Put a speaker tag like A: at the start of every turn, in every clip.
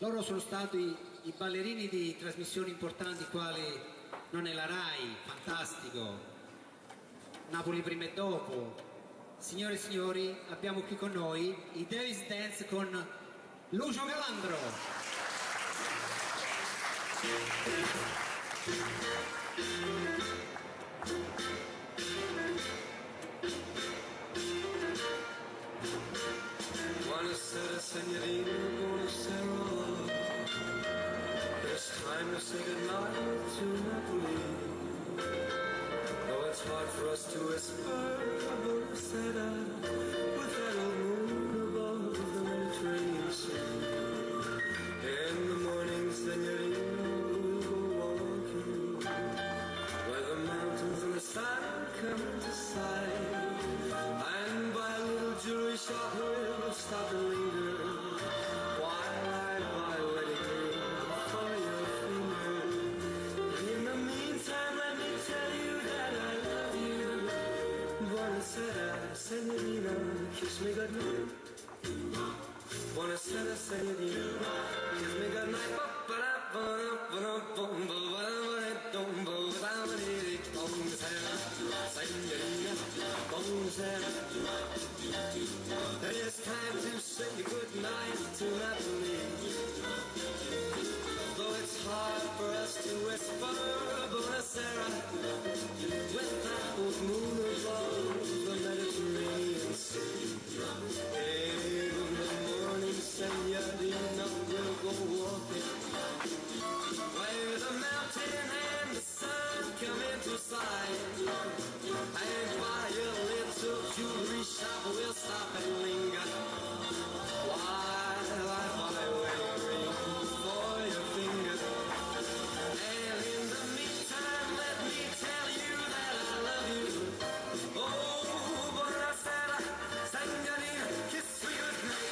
A: Loro sono stati i ballerini di trasmissioni importanti quali Non è la Rai, fantastico, Napoli prima e dopo. Signore e signori, abbiamo qui con noi i Davis Dance con Lucio Calandro.
B: Buonasera signorina, buonasera. It's time to say goodnight to Napoli. Though it's hard for us to whisper buonasera with that old moon above the Mediterranean Sea. In the morning, signorina, we'll go walking where the mountains and the sun come to sight. And by a little jewelry shop we'll stop and linger while I buy a wedding ring for your finger. In the meantime, let me tell you that I love you. Buonasera, signorina, kiss me goodnight. Buonasera, signorina, kiss me goodnight. It's time to say goodnight to Napoli. Though it's hard for us to whisper buonasera with that old moon above the Mediterranean Sea. In the morning, signorina, we'll go walking where the mountain and the sun come into sight. And by a little jewelry shop we'll stop and linger while I buy a wedding ring for your finger. And in the meantime, let me tell you that I love you. Oh, buonasera, signorina, kiss me goodnight.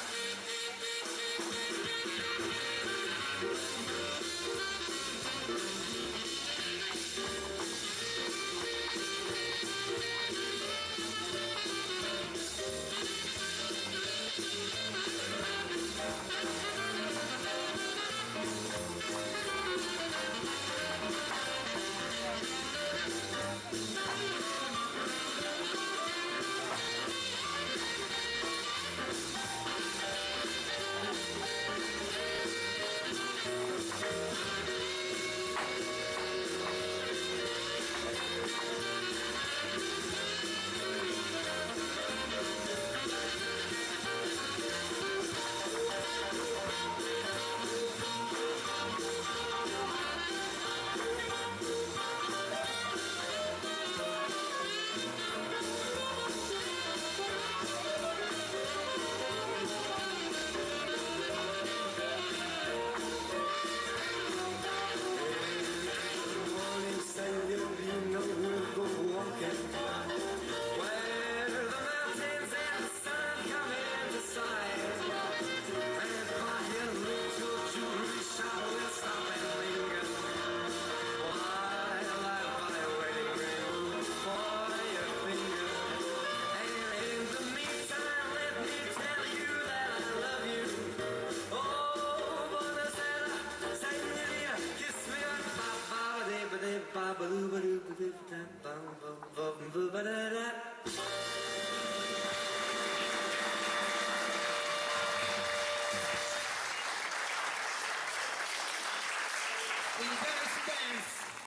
B: Signorina, we'll go walking where the mountains and the sun come into sight. And by a little jewelry shop we'll stop and linger while I buy a wedding ring for your finger. And in the meantime, let me tell you that I love you. Oh, buonasera, signorina, kiss me on